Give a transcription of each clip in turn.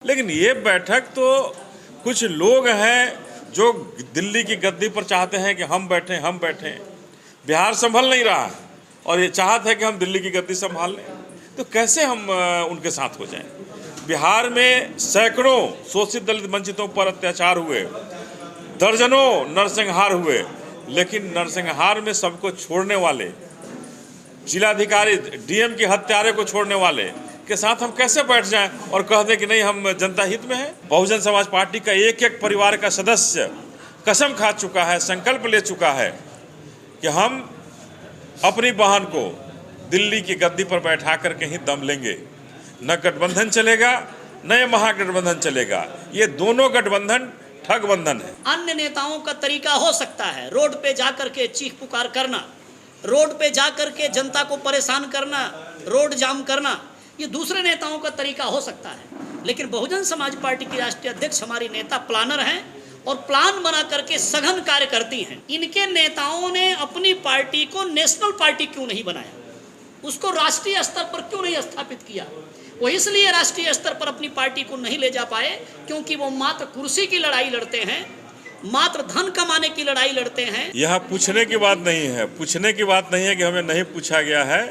लेकिन ये बैठक तो कुछ लोग हैं जो दिल्ली की गद्दी पर चाहते हैं कि हम बैठें। बिहार संभल नहीं रहा है और ये चाहते हैं कि हम दिल्ली की गद्दी संभाल लें, तो कैसे हम उनके साथ हो जाएं। बिहार में सैकड़ों शोषित दलित वंचितों पर अत्याचार हुए, दर्जनों नरसंहार हुए, लेकिन नरसंहार में सबको छोड़ने वाले जिलाधिकारी डीएम के हत्यारे को छोड़ने वाले के साथ हम कैसे बैठ जाएं और कह दें कि नहीं हम जनता हित में हैं। बहुजन समाज पार्टी का एक एक परिवार का सदस्य कसम खा चुका है, संकल्प ले चुका है कि हम अपनी बहन को दिल्ली की गद्दी पर बैठा करके ही दम लेंगे। न गठबंधन चलेगा, न ये महागठबंधन चलेगा। ये दोनों गठबंधन ठगबंधन है। अन्य नेताओं का तरीका हो सकता है रोड पे जाकर के चीख पुकार करना, रोड पे जाकर के जनता को परेशान करना, रोड जाम करना, ये दूसरे नेताओं का तरीका हो सकता है। लेकिन बहुजन समाज पार्टी की राष्ट्रीय अध्यक्ष हमारी नेता प्लानर हैं और प्लान बना करके सघन कार्य करती हैं। इनके नेताओं ने अपनी पार्टी को नेशनल पार्टी क्यों नहीं बनाया, उसको राष्ट्रीय स्तर पर क्यों नहीं स्थापित किया? वो इसलिए राष्ट्रीय स्तर पर अपनी पार्टी को नहीं ले जा पाए क्योंकि वो मात्र कुर्सी की लड़ाई लड़ते हैं, मात्र धन कमाने की लड़ाई लड़ते हैं। यह पूछने की बात नहीं है, पूछने की बात नहीं है कि हमें नहीं पूछा गया है।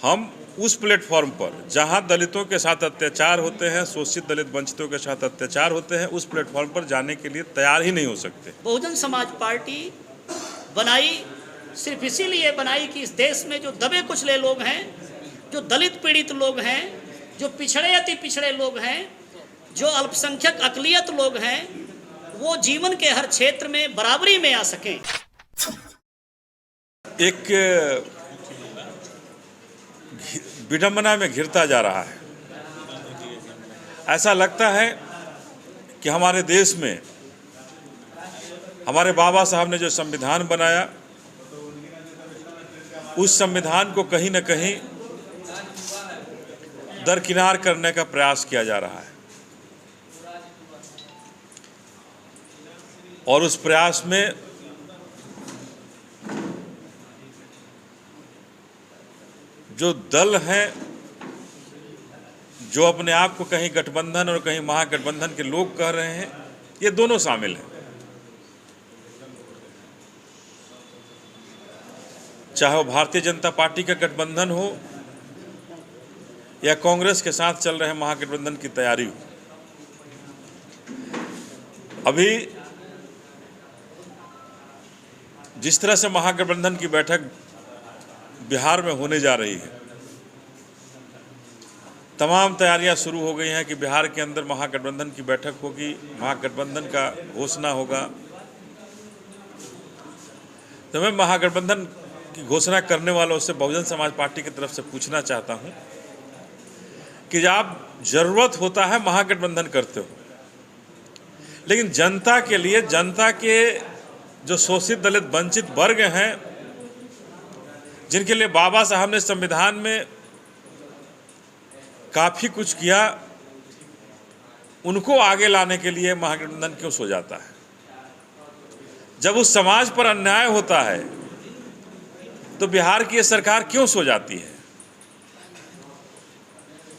हम उस प्लेटफॉर्म पर जहां दलितों के साथ अत्याचार होते हैं, शोषित दलित वंचितों के साथ अत्याचार होते हैं, उस प्लेटफॉर्म पर जाने के लिए तैयार ही नहीं हो सकते। बहुजन समाज पार्टी बनाई सिर्फ इसीलिए बनाई कि इस देश में जो दबे कुचले लोग हैं, जो दलित पीड़ित लोग हैं, जो पिछड़े अति पिछड़े लोग हैं, जो अल्पसंख्यक अकलियत लोग हैं, वो जीवन के हर क्षेत्र में बराबरी में आ सकें। एक विडंबना में घिरता जा रहा है। ऐसा लगता है कि हमारे देश में हमारे बाबा साहब ने जो संविधान बनाया, उस संविधान को कहीं न कहीं दरकिनार करने का प्रयास किया जा रहा है और उस प्रयास में जो दल हैं, जो अपने आप को कहीं गठबंधन और कहीं महागठबंधन के लोग कह रहे हैं, ये दोनों शामिल हैं। चाहे वो भारतीय जनता पार्टी का गठबंधन हो या कांग्रेस के साथ चल रहे महागठबंधन की तैयारी हो। अभी जिस तरह से महागठबंधन की बैठक बिहार में होने जा रही है, तमाम तैयारियां शुरू हो गई हैं कि बिहार के अंदर महागठबंधन की बैठक होगी, महागठबंधन का घोषणा होगा। तो मैं महागठबंधन की घोषणा करने वालों से बहुजन समाज पार्टी की तरफ से पूछना चाहता हूं कि आप जरूरत होता है महागठबंधन करते हो, लेकिन जनता के लिए, जनता के जो शोषित दलित वंचित वर्ग हैं, जिनके लिए बाबा साहब ने संविधान में काफ़ी कुछ किया, उनको आगे लाने के लिए महागठबंधन क्यों सो जाता है? जब उस समाज पर अन्याय होता है तो बिहार की ये सरकार क्यों सो जाती है?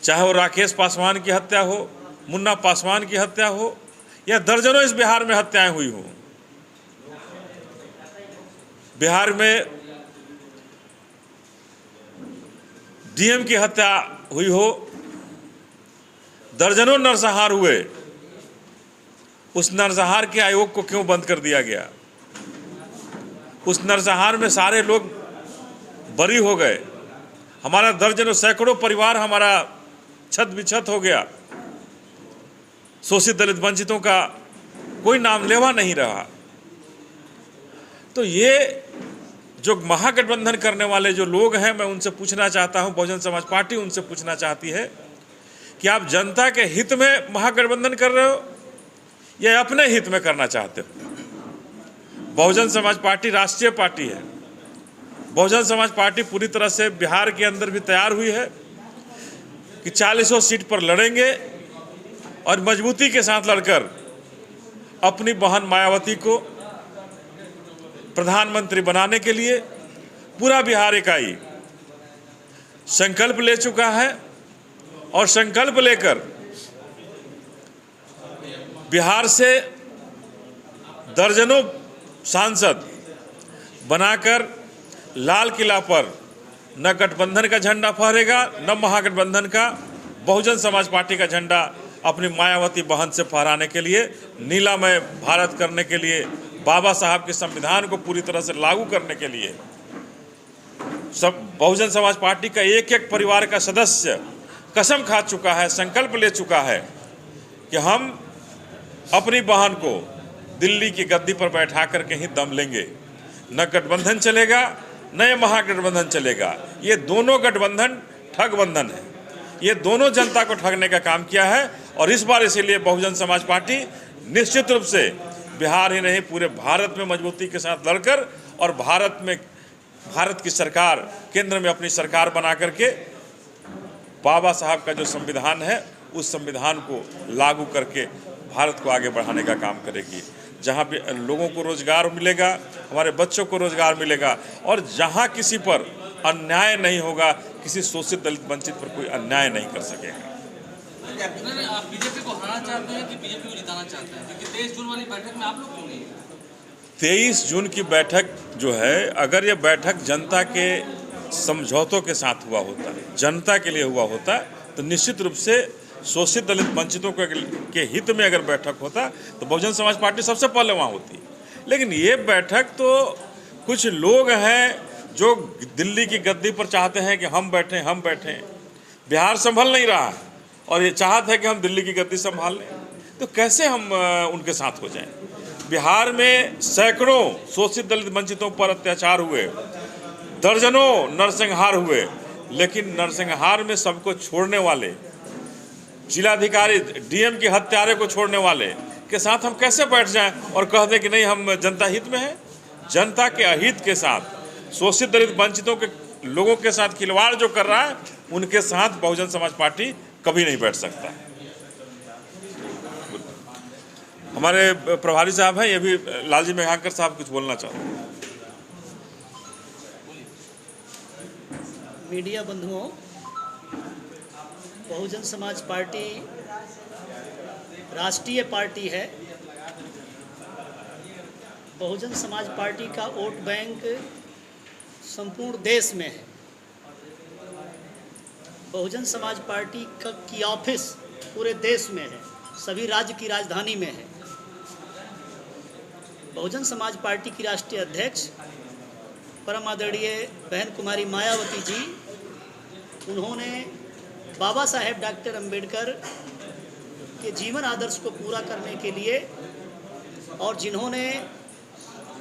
चाहे वो राकेश पासवान की हत्या हो, मुन्ना पासवान की हत्या हो, या दर्जनों इस बिहार में हत्याएं हुई हो। बिहार में डीएम की हत्या हुई हो, दर्जनों नरसंहार हुए, उस नरसंहार के आयोग को क्यों बंद कर दिया गया? उस नरसंहार में सारे लोग बरी हो गए, हमारा दर्जनों सैकड़ों परिवार हमारा छत बिछत हो गया, शोषित दलित वंचितों का कोई नाम लेवा नहीं रहा। तो ये जो महागठबंधन करने वाले जो लोग हैं, मैं उनसे पूछना चाहता हूं, बहुजन समाज पार्टी उनसे पूछना चाहती है कि आप जनता के हित में महागठबंधन कर रहे हो या अपने हित में करना चाहते हो? बहुजन समाज पार्टी राष्ट्रीय पार्टी है। बहुजन समाज पार्टी पूरी तरह से बिहार के अंदर भी तैयार हुई है कि 40 सीट पर लड़ेंगे और मजबूती के साथ लड़कर अपनी बहन मायावती को प्रधानमंत्री बनाने के लिए पूरा बिहार इकाई संकल्प ले चुका है और संकल्प लेकर बिहार से दर्जनों सांसद बनाकर लाल किला पर न गठबंधन का झंडा फहरेगा, न महागठबंधन का, बहुजन समाज पार्टी का झंडा अपनी मायावती बहन से फहराने के लिए, नीलामय भारत करने के लिए, बाबा साहब के संविधान को पूरी तरह से लागू करने के लिए सब बहुजन समाज पार्टी का एक एक परिवार का सदस्य कसम खा चुका है, संकल्प ले चुका है कि हम अपनी बहन को दिल्ली की गद्दी पर बैठा करके ही दम लेंगे। न गठबंधन चलेगा, न ये महागठबंधन चलेगा। ये दोनों गठबंधन ठगबंधन है। ये दोनों जनता को ठगने का काम किया है और इस बार इसीलिए बहुजन समाज पार्टी निश्चित रूप से बिहार ही नहीं पूरे भारत में मजबूती के साथ लड़कर और भारत की सरकार, केंद्र में अपनी सरकार बना करके बाबा साहब का जो संविधान है उस संविधान को लागू करके भारत को आगे बढ़ाने का काम करेगी। जहाँ भी लोगों को रोजगार मिलेगा, हमारे बच्चों को रोजगार मिलेगा और जहाँ किसी पर अन्याय नहीं होगा, किसी शोषित दलित वंचित पर कोई अन्याय नहीं कर सकेगा। आप बीजेपी को हराना चाहते हैं कि बीजेपी को जिताना चाहते हैं? क्योंकि 23 जून वाली बैठक में आप लोग क्यों नहीं? 23 जून की बैठक जो है, अगर ये बैठक जनता के समझौतों के साथ हुआ होता, जनता के लिए हुआ होता, तो निश्चित रूप से शोषित दलित वंचितों के हित में अगर बैठक होता तो बहुजन समाज पार्टी सबसे पहले वहाँ होती। लेकिन ये बैठक तो कुछ लोग हैं जो दिल्ली की गद्दी पर चाहते हैं कि हम बैठें। बिहार संभल नहीं रहा है और ये चाहते हैं कि हम दिल्ली की गद्दी संभाल लें, तो कैसे हम उनके साथ हो जाएं? बिहार में सैकड़ों शोषित दलित वंचितों पर अत्याचार हुए, दर्जनों नरसंहार हुए, लेकिन नरसंहार में सबको छोड़ने वाले जिलाधिकारी, डीएम के हत्यारे को छोड़ने वाले के साथ हम कैसे बैठ जाएं और कह दें कि नहीं हम जनता हित में हैं? जनता के अहित के साथ शोषित दलित वंचितों के लोगों के साथ खिलवाड़ जो कर रहा है, उनके साथ बहुजन समाज पार्टी कभी नहीं बैठ सकता। हमारे प्रभारी साहब हैं, ये भी लालजी मेघांकर साहब कुछ बोलना चाहते हैं। मीडिया बंधुओं, बहुजन समाज पार्टी राष्ट्रीय पार्टी है। बहुजन समाज पार्टी का वोट बैंक संपूर्ण देश में है। बहुजन समाज पार्टी की ऑफिस पूरे देश में है, सभी राज्य की राजधानी में है। बहुजन समाज पार्टी की राष्ट्रीय अध्यक्ष परम आदरणीय बहन कुमारी मायावती जी, उन्होंने बाबा साहेब डॉक्टर अंबेडकर के जीवन आदर्श को पूरा करने के लिए और जिन्होंने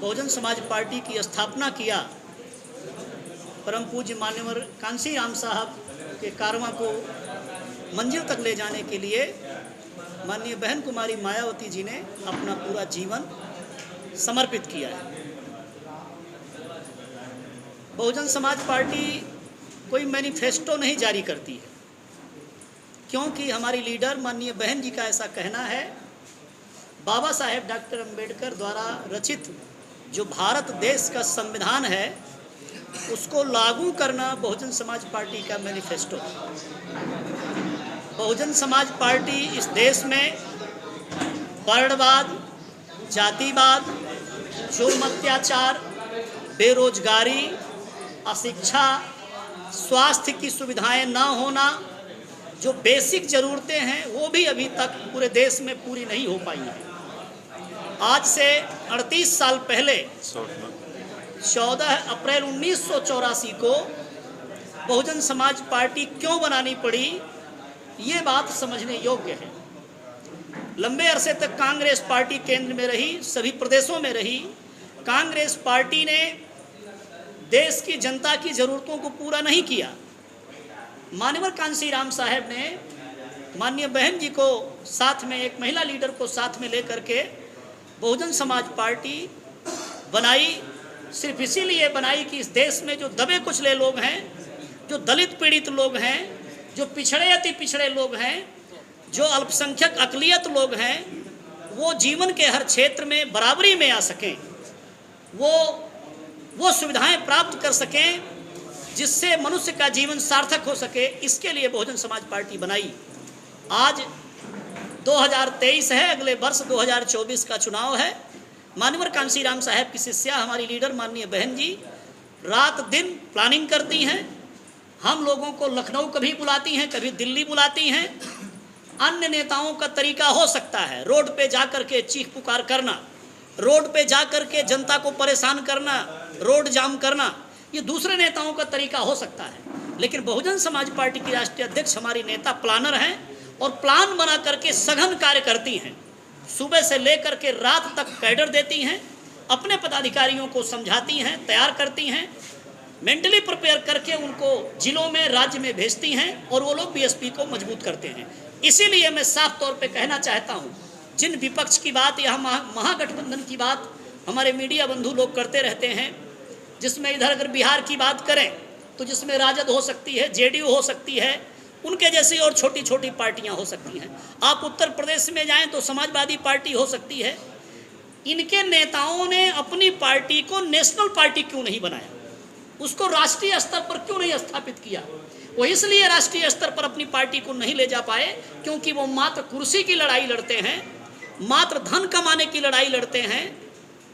बहुजन समाज पार्टी की स्थापना किया, परम पूज्य मान्यवर कांसी राम साहब के कारवां को मंजिल तक ले जाने के लिए माननीय बहन कुमारी मायावती जी ने अपना पूरा जीवन समर्पित किया है। बहुजन समाज पार्टी कोई मैनिफेस्टो नहीं जारी करती है, क्योंकि हमारी लीडर माननीय बहन जी का ऐसा कहना है, बाबा साहेब डॉक्टर अंबेडकर द्वारा रचित जो भारत देश का संविधान है उसको लागू करना बहुजन समाज पार्टी का मैनिफेस्टो है। बहुजन समाज पार्टी इस देश में वर्णवाद, जातिवाद, जुर्म अत्याचार, बेरोजगारी, अशिक्षा, स्वास्थ्य की सुविधाएं ना होना, जो बेसिक ज़रूरतें हैं वो भी अभी तक पूरे देश में पूरी नहीं हो पाई हैं। आज से 38 साल पहले 14 अप्रैल 1984 को बहुजन समाज पार्टी क्यों बनानी पड़ी, ये बात समझने योग्य है। लंबे अरसे तक कांग्रेस पार्टी केंद्र में रही, सभी प्रदेशों में रही। कांग्रेस पार्टी ने देश की जनता की ज़रूरतों को पूरा नहीं किया। मान्यवर कांसी राम साहब ने माननीय बहन जी को साथ में, एक महिला लीडर को साथ में लेकर के बहुजन समाज पार्टी बनाई। सिर्फ इसीलिए बनाई कि इस देश में जो दबे कुचले लोग हैं, जो दलित पीड़ित लोग हैं, जो पिछड़े अति पिछड़े लोग हैं, जो अल्पसंख्यक अक़लियत लोग हैं, वो जीवन के हर क्षेत्र में बराबरी में आ सकें, वो सुविधाएं प्राप्त कर सकें जिससे मनुष्य का जीवन सार्थक हो सके। इसके लिए बहुजन समाज पार्टी बनाई। आज 2023 है, अगले वर्ष 2024 का चुनाव है। माननीय कांशीराम साहब की शिष्या हमारी लीडर माननीय बहन जी रात दिन प्लानिंग करती हैं। हम लोगों को लखनऊ कभी बुलाती हैं, कभी दिल्ली बुलाती हैं। अन्य नेताओं का तरीका हो सकता है रोड पे जा कर के चीख पुकार करना, रोड पे जा कर के जनता को परेशान करना, रोड जाम करना, ये दूसरे नेताओं का तरीका हो सकता है। लेकिन बहुजन समाज पार्टी की राष्ट्रीय अध्यक्ष हमारी नेता प्लानर हैं और प्लान बना करके सघन कार्य करती हैं। सुबह से लेकर के रात तक कैडर देती हैं, अपने पदाधिकारियों को समझाती हैं, तैयार करती हैं, मेंटली प्रिपेयर करके उनको जिलों में राज्य में भेजती हैं और वो लोग बीएसपी को मजबूत करते हैं। इसीलिए मैं साफ तौर पे कहना चाहता हूँ, जिन विपक्ष की बात या महागठबंधन की बात हमारे मीडिया बंधु लोग करते रहते हैं, जिसमें इधर अगर बिहार की बात करें तो जिसमें राजद हो सकती है, जेडीयू हो सकती है, उनके जैसी और छोटी छोटी पार्टियां हो सकती हैं। आप उत्तर प्रदेश में जाएं तो समाजवादी पार्टी हो सकती है। इनके नेताओं ने अपनी पार्टी को नेशनल पार्टी क्यों नहीं बनाया, उसको राष्ट्रीय स्तर पर क्यों नहीं स्थापित किया? वो इसलिए राष्ट्रीय स्तर पर अपनी पार्टी को नहीं ले जा पाए क्योंकि वो मात्र कुर्सी की लड़ाई लड़ते हैं, मात्र धन कमाने की लड़ाई लड़ते हैं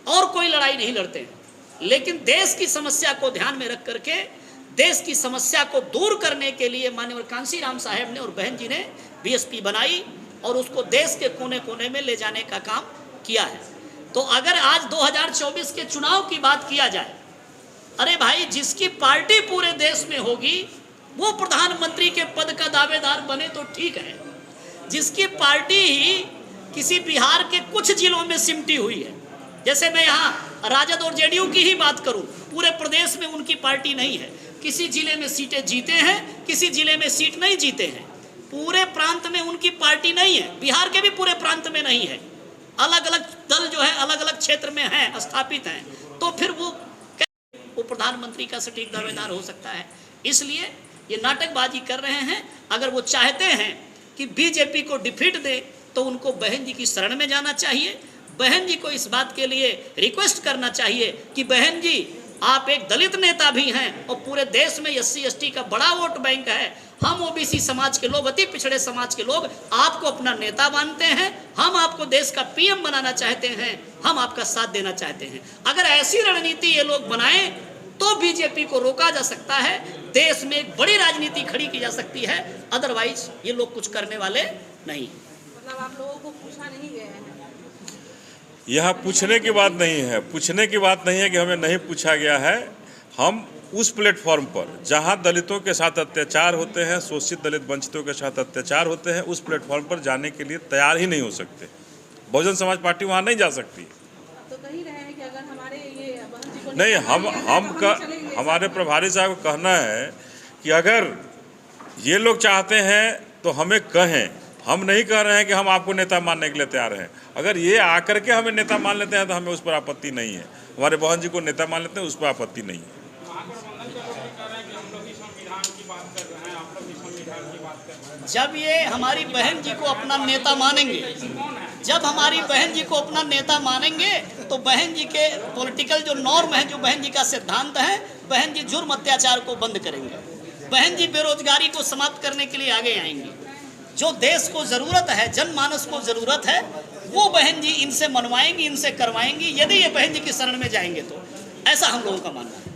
और कोई लड़ाई नहीं लड़ते हैं। लेकिन देश की समस्या को ध्यान में रख करके देश की समस्या को दूर करने के लिए माननीय कांशीराम साहब ने और बहन जी ने बीएसपी बनाई और उसको देश के कोने कोने में ले जाने का काम किया है। तो अगर आज 2024 के चुनाव की बात किया जाए, अरे भाई, जिसकी पार्टी पूरे देश में होगी वो प्रधानमंत्री के पद का दावेदार बने तो ठीक है। जिसकी पार्टी ही किसी बिहार के कुछ जिलों में सिमटी हुई है, जैसे मैं यहाँ राजद और जेडीयू की ही बात करूं, पूरे प्रदेश में उनकी पार्टी नहीं है। किसी जिले में सीटें जीते हैं, किसी जिले में सीट नहीं जीते हैं। पूरे प्रांत में उनकी पार्टी नहीं है, बिहार के भी पूरे प्रांत में नहीं है। अलग अलग दल जो है अलग अलग क्षेत्र में हैं, स्थापित हैं, तो फिर वो प्रधानमंत्री का सटीक दावेदार हो सकता है। इसलिए ये नाटकबाजी कर रहे हैं। अगर वो चाहते हैं कि बीजेपी को डिफीट दे तो उनको बहन जी की शरण में जाना चाहिए। बहन जी को इस बात के लिए रिक्वेस्ट करना चाहिए कि बहन जी, आप एक दलित नेता भी हैं और पूरे देश में SC/ST का बड़ा वोट बैंक है। हम OBC समाज के लोग, अति पिछड़े समाज के लोग आपको अपना नेता मानते हैं। हम आपको देश का PM बनाना चाहते हैं, हम आपका साथ देना चाहते हैं। अगर ऐसी रणनीति ये लोग बनाएं तो बीजेपी को रोका जा सकता है, देश में एक बड़ी राजनीति खड़ी की जा सकती है। अदरवाइज ये लोग कुछ करने वाले नहीं। मतलब आप लोगों को पूछा नहीं गया है? यह पूछने की बात नहीं है, पूछने की बात नहीं है कि हमें नहीं पूछा गया है। हम उस प्लेटफॉर्म पर जहां दलितों के साथ अत्याचार होते हैं, शोषित दलित वंचितों के साथ अत्याचार होते हैं, उस प्लेटफॉर्म पर जाने के लिए तैयार ही नहीं हो सकते। बहुजन समाज पार्टी वहां नहीं जा सकती। तो कह रहे हैं कि अगर हमारे ये बहन जी को नहीं, हमारे प्रभारी साहब को कहना है कि अगर ये लोग चाहते हैं तो हमें कहें। हम नहीं कह रहे हैं कि हम आपको नेता मानने के लिए तैयार हैं। अगर ये आकर के हमें नेता मान लेते हैं तो हमें उस पर आपत्ति नहीं है। हमारे बहन जी को नेता मान लेते हैं, उस पर आपत्ति नहीं है। जब ये हमारी बहन जी को अपना नेता मानेंगे, जब हमारी बहन जी को अपना नेता मानेंगे तो बहन जी के पॉलिटिकल जो नॉर्म है, जो बहन जी का सिद्धांत है, बहन जी जुर्म अत्याचार को बंद करेंगे। बहन जी बेरोजगारी को समाप्त करने के लिए आगे आएंगी। जो देश को ज़रूरत है, जनमानस को ज़रूरत है, वो बहन जी इनसे मनवाएंगी, इनसे करवाएंगी, यदि ये बहन जी की शरण में जाएंगे तो। ऐसा हम लोगों का मानना है।